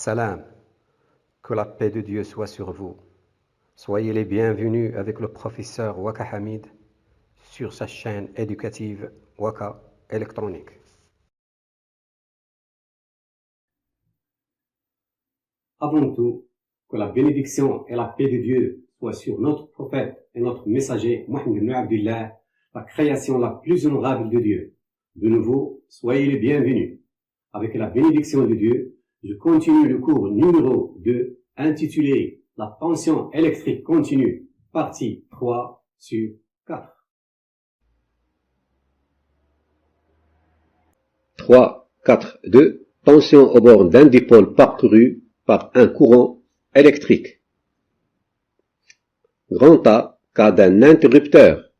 Salam, que la paix de Dieu soit sur vous. Soyez les bienvenus avec le professeur Waka Hamid sur sa chaîne éducative Waka électronique. Avant tout, que la bénédiction et la paix de Dieu soient sur notre prophète et notre messager Mohammed ibn Abdullah, la création la plus honorable de Dieu. De nouveau, soyez les bienvenus. Avec la bénédiction de Dieu, je continue le cours numéro 2 intitulé La tension électrique continue, partie 3 sur 4. 3.4.2 Tension aux bornes d'un dipôle parcouru par un courant électrique. Grand A, cas d'un interrupteur.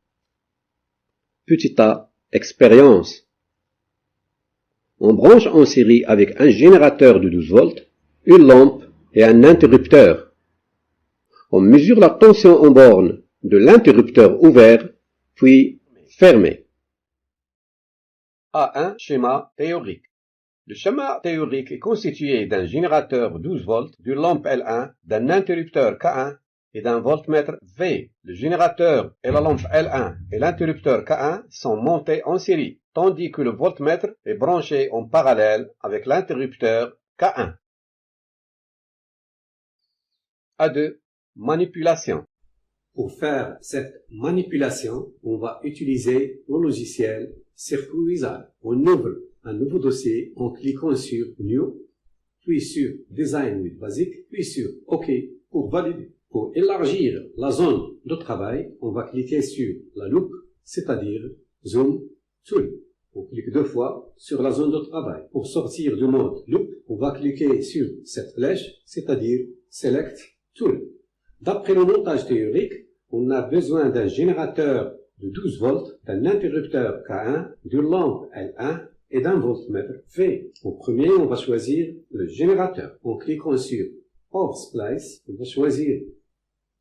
Petit a, expérience. On branche en série avec un générateur de 12 volts, une lampe et un interrupteur. On mesure la tension en borne de l'interrupteur ouvert, puis fermé. A1, schéma théorique. Le schéma théorique est constitué d'un générateur 12 volts, d'une lampe L1, d'un interrupteur K1 et d'un voltmètre V. Le générateur et la lampe L1 et l'interrupteur K1 sont montés en série, tandis que le voltmètre est branché en parallèle avec l'interrupteur K1. A2. Manipulation. Pour faire cette manipulation, on va utiliser le logiciel Circuit Wizard. On ouvre un nouveau dossier en cliquant sur New, puis sur Design with Basic, puis sur OK pour valider. Pour élargir la zone de travail, on va cliquer sur la loupe, c'est-à-dire Zoom Tool. On clique deux fois sur la zone de travail. Pour sortir du mode loupe, on va cliquer sur cette flèche, c'est-à-dire Select Tool. D'après le montage théorique, on a besoin d'un générateur de 12 volts, d'un interrupteur K1, d'une lampe L1 et d'un voltmètre V. Au premier, on va choisir le générateur. En cliquant sur Power Splice, on va choisir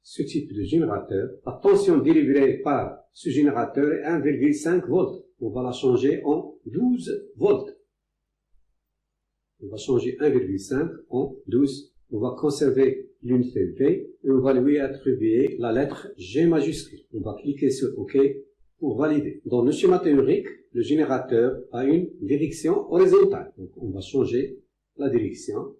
ce type de générateur. La tension délivrée par ce générateur est 1,5 volts. On va la changer en 12 volts. On va changer 1,5 en 12. On va conserver l'unité V et on va lui attribuer la lettre G majuscule. On va cliquer sur OK pour valider. Dans le schéma théorique, le générateur a une direction horizontale. Donc on va changer la direction.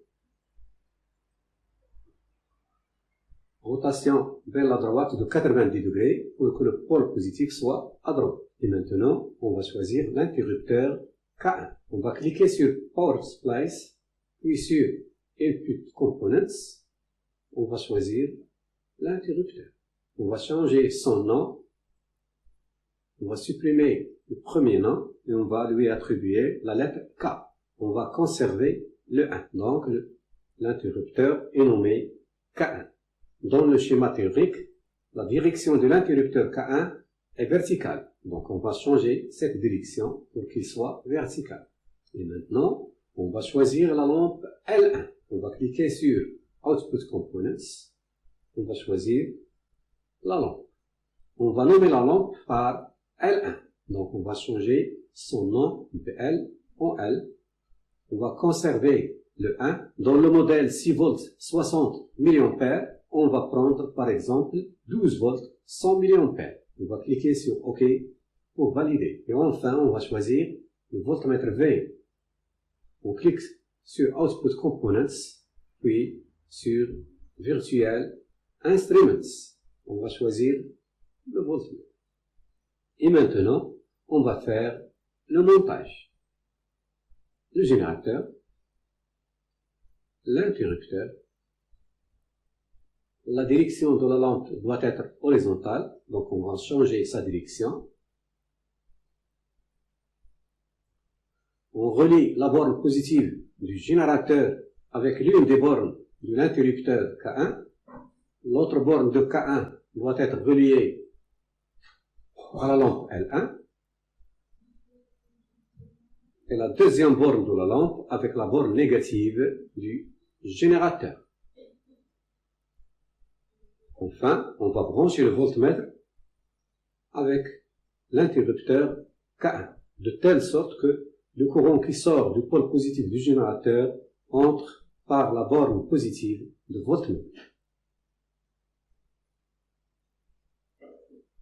Rotation vers la droite de 90 degrés pour que le pôle positif soit à droite. Et maintenant, on va choisir l'interrupteur K1. On va cliquer sur Power Splice, puis sur Input Components. On va choisir l'interrupteur. On va changer son nom. On va supprimer le premier nom et on va lui attribuer la lettre K. On va conserver le 1. Donc, l'interrupteur est nommé K1. Dans le schéma théorique, la direction de l'interrupteur K1 est verticale. Donc, on va changer cette direction pour qu'il soit vertical. Et maintenant, on va choisir la lampe L1. On va cliquer sur Output Components. On va choisir la lampe. On va nommer la lampe par L1. Donc, on va changer son nom de L en L. On va conserver le 1. Dans le modèle 6 volts 60 mA, on va prendre par exemple 12 volts 100 mA. On va cliquer sur OK pour valider. Et enfin, on va choisir le voltmètre V. On clique sur Output Components, puis sur Virtual Instruments. On va choisir le voltmètre. Et maintenant, on va faire le montage. Le générateur, l'interrupteur, la direction de la lampe doit être horizontale, donc on va changer sa direction. On relie la borne positive du générateur avec l'une des bornes de l'interrupteur K1. L'autre borne de K1 doit être reliée à la lampe L1. Et la deuxième borne de la lampe avec la borne négative du générateur. Enfin, on va brancher le voltmètre avec l'interrupteur K1, de telle sorte que le courant qui sort du pôle positif du générateur entre par la borne positive de voltmètre.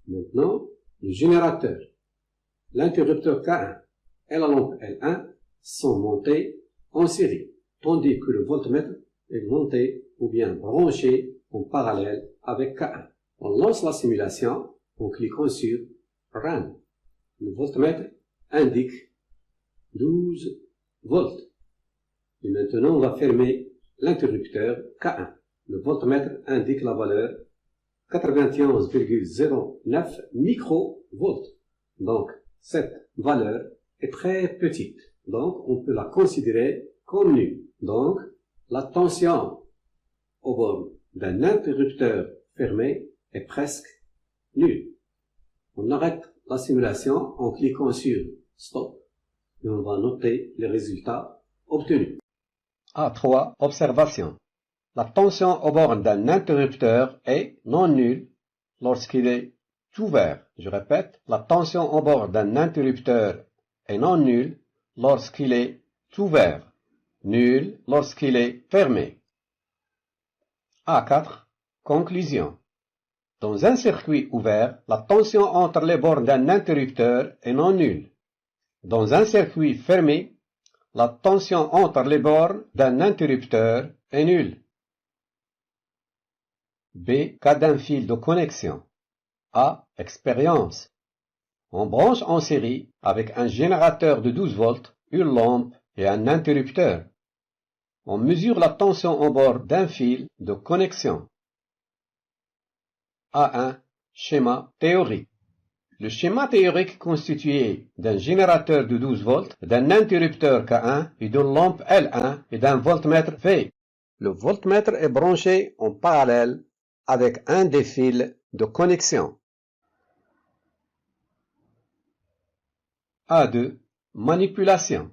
Maintenant, le générateur, l'interrupteur K1 et la lampe L1 sont montés en série, tandis que le voltmètre est monté ou bien branché en parallèle avec K1. On lance la simulation en cliquant sur Run. Le voltmètre indique 12 volts. Et maintenant, on va fermer l'interrupteur K1. Le voltmètre indique la valeur 91,09 microvolts. Donc, cette valeur est très petite. Donc, on peut la considérer comme nulle. Donc, la tension aux bornes d'un interrupteur fermé est presque nulle. On arrête la simulation en cliquant sur Stop et on va noter les résultats obtenus. A3. Observation. La tension aux bornes d'un interrupteur est non nulle lorsqu'il est ouvert. Je répète, la tension aux bornes d'un interrupteur est non nulle lorsqu'il est ouvert. Nul lorsqu'il est fermé. A4. Conclusion. Dans un circuit ouvert, la tension entre les bornes d'un interrupteur est non nulle. Dans un circuit fermé, la tension entre les bornes d'un interrupteur est nulle. B. Cas d'un fil de connexion. A. Expérience. On branche en série avec un générateur de 12 volts, une lampe et un interrupteur. On mesure la tension au bord d'un fil de connexion. A1. Schéma théorique. Le schéma théorique constitué d'un générateur de 12 volts, d'un interrupteur K1 et d'une lampe L1 et d'un voltmètre V. Le voltmètre est branché en parallèle avec un des fils de connexion. A2. Manipulation.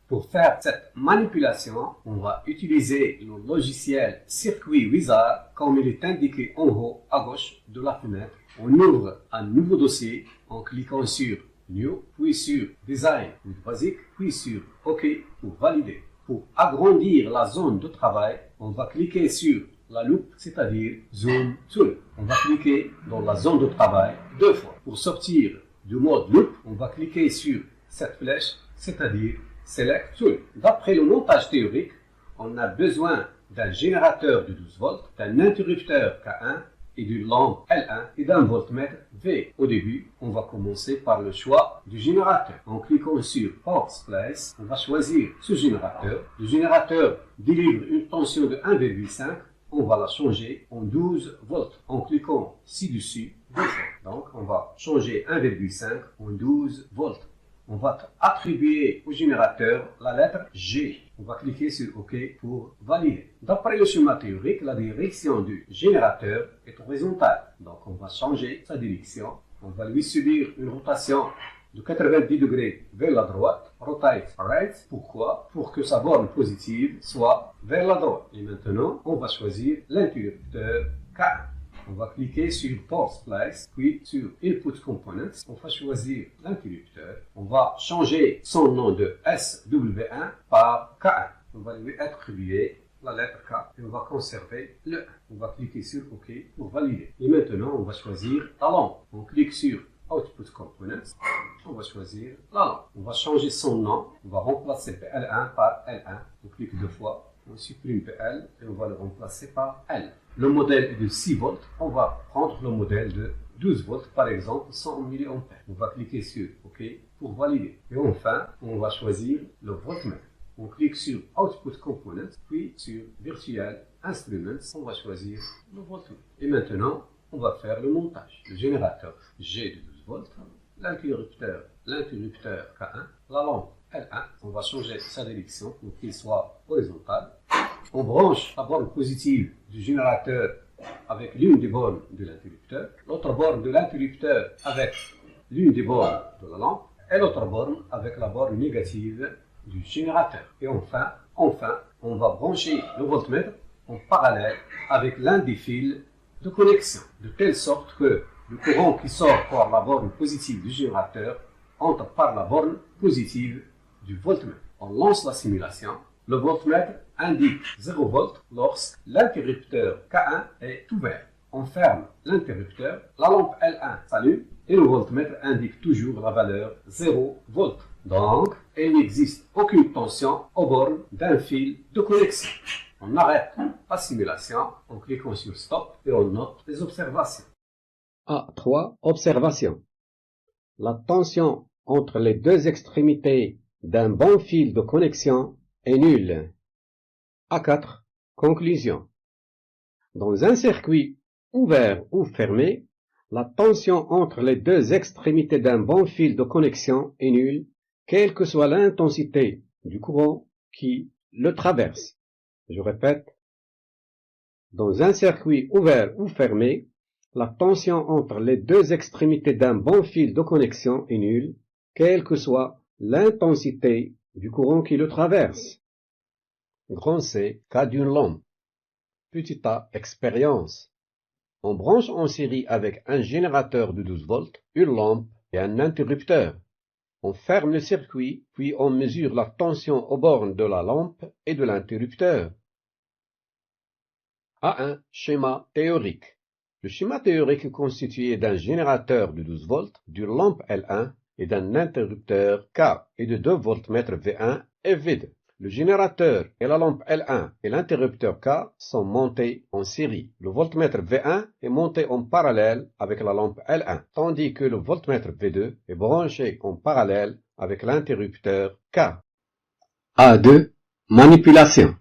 Pour faire cette manipulation, on va utiliser le logiciel Circuit Wizard comme il est indiqué en haut à gauche de la fenêtre. On ouvre un nouveau dossier en cliquant sur New, puis sur Design with Basic, puis sur OK pour valider. Pour agrandir la zone de travail, on va cliquer sur la loupe, c'est-à-dire Zoom Tool. On va cliquer dans la zone de travail 2 fois. Pour sortir du mode loupe, on va cliquer sur cette flèche, c'est-à-dire Select Tool. D'après le montage théorique, on a besoin d'un générateur de 12 volts, d'un interrupteur K1 et d'une lampe L1 et d'un voltmètre V. Au début, on va commencer par le choix du générateur. En cliquant sur Power Place, on va choisir ce générateur. Le générateur délivre une tension de 1,5. On va la changer en 12 volts. En cliquant ci-dessus, donc on va changer 1,5 en 12 volts. On va attribuer au générateur la lettre G. On va cliquer sur OK pour valider. D'après le schéma théorique, la direction du générateur est horizontale. Donc on va changer sa direction. On va lui subir une rotation de 90 degrés vers la droite. Rotate right. Pourquoi? Pour que sa borne positive soit vers la droite. Et maintenant, on va choisir l'interrupteur K1. On va cliquer sur Power Place, puis sur Input Components. On va choisir l'interrupteur. On va changer son nom de SW1 par K1. On va lui attribuer la lettre K et on va conserver le 1. On va cliquer sur OK pour valider. Et maintenant, on va choisir la lampe. On clique sur Output Components. On va choisir la lampe. On va changer son nom. On va remplacer PL1 par L1. On clique 2 fois. On supprime PL et on va le remplacer par L. Le modèle est de 6 volts. On va prendre le modèle de 12 volts, par exemple 100 mA. On va cliquer sur OK pour valider. Et enfin, on va choisir le voltmètre. On clique sur Output Components, puis sur Virtual Instruments. On va choisir le voltmètre. Et maintenant, on va faire le montage. Le générateur G de 12 volts, l'interrupteur K1, la lampe L1. On va changer sa direction pour qu'il soit horizontal. On branche la borne positive du générateur avec l'une des bornes de l'interrupteur, l'autre borne de l'interrupteur avec l'une des bornes de la lampe et l'autre borne avec la borne négative du générateur. Et enfin, on va brancher le voltmètre en parallèle avec l'un des fils de connexion, de telle sorte que le courant qui sort par la borne positive du générateur entre par la borne positive du voltmètre. On lance la simulation Le voltmètre indique 0 volts lorsque l'interrupteur K1 est ouvert. On ferme l'interrupteur, la lampe L1 s'allume et le voltmètre indique toujours la valeur 0 volts. Donc, il n'existe aucune tension aux bornes d'un fil de connexion. On arrête la simulation en cliquant sur Stop et on note les observations. A3. Observation. La tension entre les deux extrémités d'un bon fil de connexion est nulle. A4. Conclusion. Dans un circuit ouvert ou fermé, la tension entre les deux extrémités d'un bon fil de connexion est nulle, quelle que soit l'intensité du courant qui le traverse. Je répète, dans un circuit ouvert ou fermé, la tension entre les deux extrémités d'un bon fil de connexion est nulle, quelle que soit l'intensité du courant qui le traverse. Grand C, cas d'une lampe. Petit a, expérience. On branche en série avec un générateur de 12 volts, une lampe et un interrupteur. On ferme le circuit, puis on mesure la tension aux bornes de la lampe et de l'interrupteur. A1. Schéma théorique. Le schéma théorique est constitué d'un générateur de 12 volts, d'une lampe L1 et d'un interrupteur K et de deux voltmètres V1 et V2. Le générateur et la lampe L1 et l'interrupteur K sont montés en série. Le voltmètre V1 est monté en parallèle avec la lampe L1, tandis que le voltmètre V2 est branché en parallèle avec l'interrupteur K. A2. Manipulation.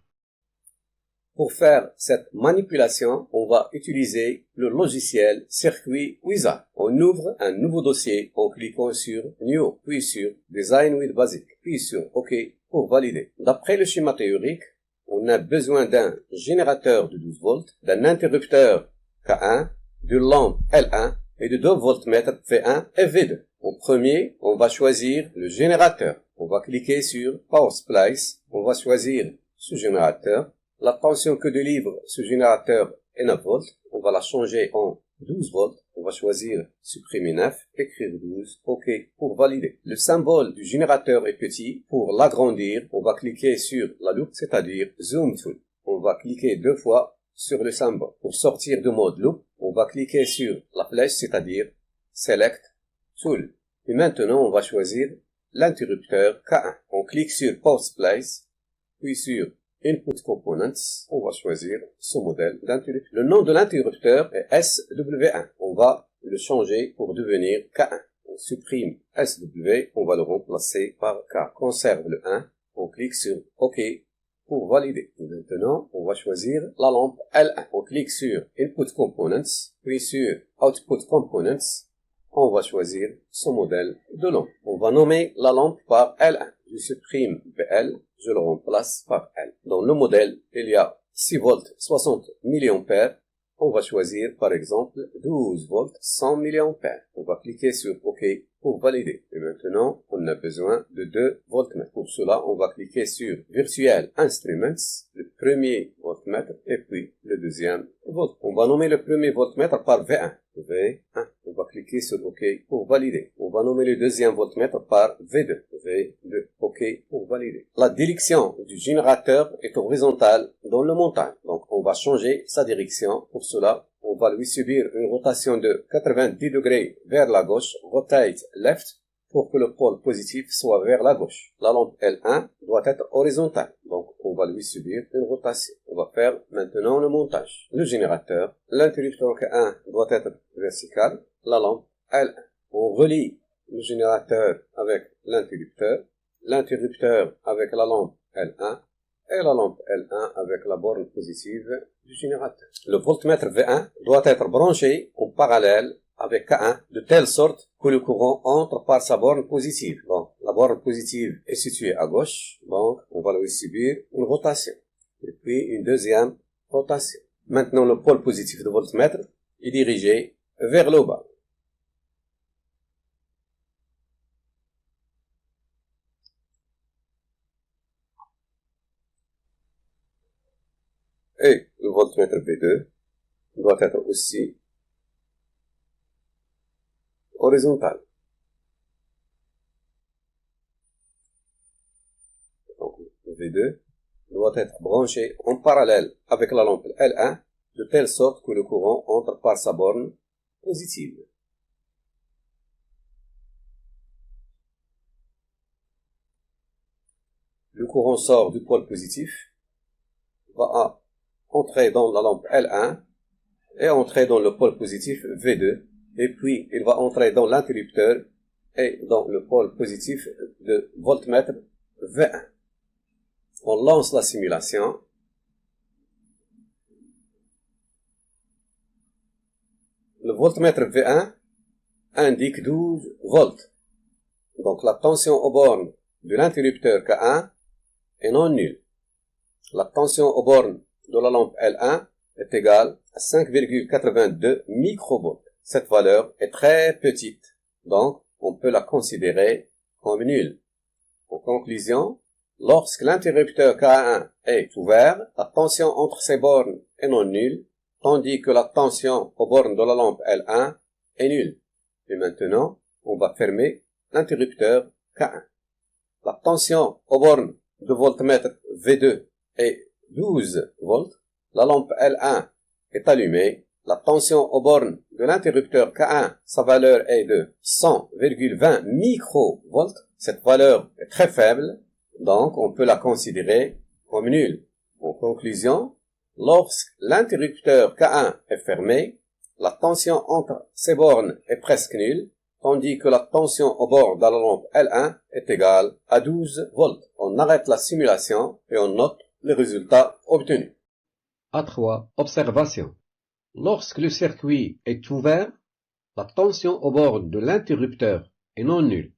Pour faire cette manipulation, on va utiliser le logiciel Circuit Wizard. On ouvre un nouveau dossier en cliquant sur New, puis sur Design with Basic, puis sur OK pour valider. D'après le schéma théorique, on a besoin d'un générateur de 12 volts, d'un interrupteur K1, d'une lampe L1 et de deux voltmètres V1 et V2. En premier, on va choisir le générateur. On va cliquer sur Power Splice. On va choisir ce générateur. La tension que délivre ce générateur est 9 volts. On va la changer en 12 volts. On va choisir supprimer 9, écrire 12, OK pour valider. Le symbole du générateur est petit. Pour l'agrandir, on va cliquer sur la loupe, c'est-à-dire Zoom Tool. On va cliquer 2 fois sur le symbole. Pour sortir de mode loupe, on va cliquer sur la flèche, c'est-à-dire Select Tool. Et maintenant, on va choisir l'interrupteur K1. On clique sur Post Place, puis sur Input Components, on va choisir ce modèle d'interrupteur. Le nom de l'interrupteur est SW1. On va le changer pour devenir K1. On supprime SW, on va le remplacer par K. Conserve le 1, on clique sur OK pour valider. Et maintenant, on va choisir la lampe L1. On clique sur Input Components, puis sur Output Components. On va choisir ce modèle de lampe. On va nommer la lampe par L1. Je supprime BL, je le remplace par L. Dans le modèle, il y a 6 volts 60 mA. On va choisir par exemple 12 volts 100 mA. On va cliquer sur OK pour valider. Et maintenant, on a besoin de 2 voltmètres. Pour cela, on va cliquer sur Virtual Instruments, le premier voltmètre et puis le deuxième volt. On va nommer le premier voltmètre par V1. V1. On va cliquer sur OK pour valider. On va nommer le deuxième voltmètre par V2. V2. OK pour valider. La direction du générateur est horizontale dans le montage. Donc, on va changer sa direction. Pour cela, on va lui subir une rotation de 90 degrés vers la gauche, rotate left, pour que le pôle positif soit vers la gauche. La lampe L1 doit être horizontale. Donc, on va lui subir une rotation. On va faire maintenant le montage. Le générateur, l'interrupteur K1 doit être vertical, la lampe L1. On relie le générateur avec l'interrupteur avec la lampe L1 et la lampe L1 avec la borne positive du générateur. Le voltmètre V1 doit être branché en parallèle avec K1 de telle sorte que le courant entre par sa borne positive. Bon, la borne positive est située à gauche, donc on va lui subir une rotation. Et puis une deuxième rotation. Maintenant, le pôle positif de voltmètre est dirigé vers le bas. Et le voltmètre V2 doit être aussi horizontal. Donc, V2 doit être branché en parallèle avec la lampe L1 de telle sorte que le courant entre par sa borne positive. Le courant sort du pôle positif, va entrer dans la lampe L1 et entrer dans le pôle positif V2, et puis il va entrer dans l'interrupteur et dans le pôle positif de voltmètre V1. On lance la simulation. Le voltmètre V1 indique 12 volts. Donc la tension aux bornes de l'interrupteur K1 est non nulle. La tension aux bornes de la lampe L1 est égale à 5,82 microvolts. Cette valeur est très petite, donc on peut la considérer comme nulle. En conclusion, lorsque l'interrupteur K1 est ouvert, la tension entre ces bornes est non nulle, tandis que la tension aux bornes de la lampe L1 est nulle. Et maintenant, on va fermer l'interrupteur K1. La tension aux bornes de voltmètre V2 est 12 volts. La lampe L1 est allumée. La tension aux bornes de l'interrupteur K1, sa valeur est de 100,20 microvolts. Cette valeur est très faible, donc on peut la considérer comme nulle. En conclusion, lorsque l'interrupteur K1 est fermé, la tension entre ces bornes est presque nulle, tandis que la tension au bord de la lampe L1 est égale à 12 volts. On arrête la simulation et on note les résultats obtenus. A3. Observation. Lorsque le circuit est ouvert, la tension aux bornes de l'interrupteur est non nulle.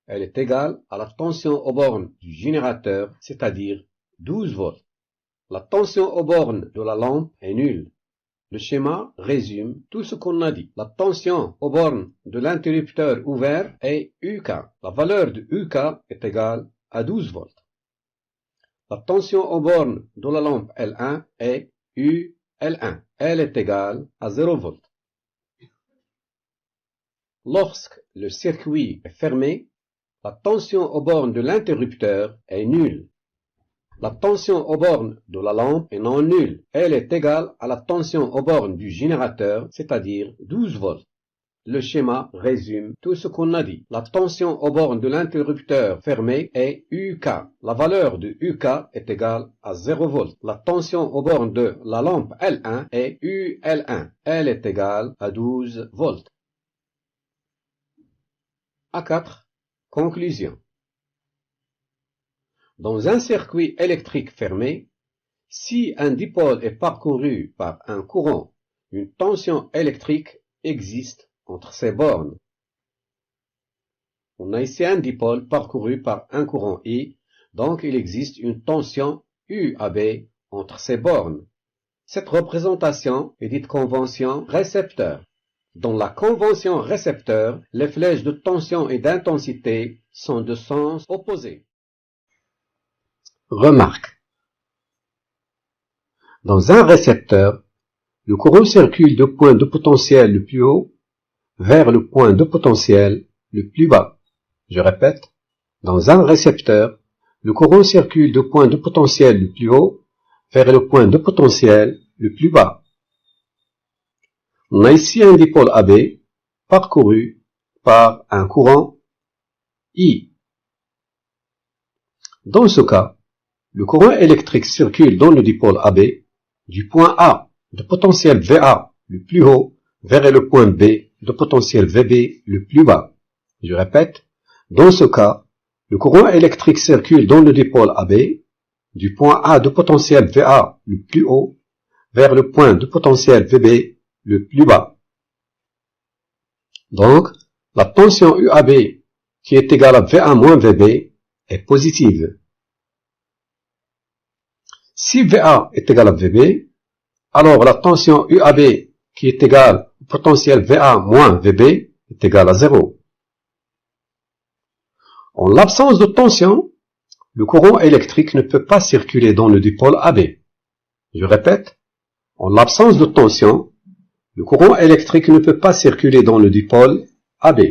Elle est égale à la tension aux bornes du générateur, c'est-à-dire 12 volts. La tension aux bornes de la lampe est nulle. Le schéma résume tout ce qu'on a dit. La tension aux bornes de l'interrupteur ouvert est UK. La valeur de UK est égale à 12 volts. La tension aux bornes de la lampe L1 est UL1. Elle est égale à 0 volts. Lorsque le circuit est fermé, la tension aux bornes de l'interrupteur est nulle. La tension aux bornes de la lampe est non nulle. Elle est égale à la tension aux bornes du générateur, c'est-à-dire 12 volts. Le schéma résume tout ce qu'on a dit. La tension aux bornes de l'interrupteur fermé est UK. La valeur de UK est égale à 0 volts. La tension aux bornes de la lampe L1 est UL1. Elle est égale à 12 volts. A4. Conclusion. Dans un circuit électrique fermé, si un dipôle est parcouru par un courant, une tension électrique existe entre ces bornes. On a ici un dipôle parcouru par un courant I, donc il existe une tension UAB entre ces bornes. Cette représentation est dite convention récepteur. Dans la convention récepteur, les flèches de tension et d'intensité sont de sens opposés. Remarque. Dans un récepteur, le courant circule du point de potentiel le plus haut vers le point de potentiel le plus bas. Je répète, dans un récepteur, le courant circule du point de potentiel le plus haut vers le point de potentiel le plus bas. On a ici un dipôle AB parcouru par un courant I. Dans ce cas, le courant électrique circule dans le dipôle AB du point A de potentiel VA le plus haut vers le point B de potentiel VB le plus bas. Je répète, dans ce cas, le courant électrique circule dans le dipôle AB du point A de potentiel VA le plus haut vers le point de potentiel VB le plus bas. Donc, la tension UAB qui est égale à VA moins VB est positive. Si VA est égal à VB, alors la tension UAB qui est égale au potentiel VA moins VB est égale à 0. En l'absence de tension, le courant électrique ne peut pas circuler dans le dipôle AB. Je répète, en l'absence de tension, le courant électrique ne peut pas circuler dans le dipôle AB.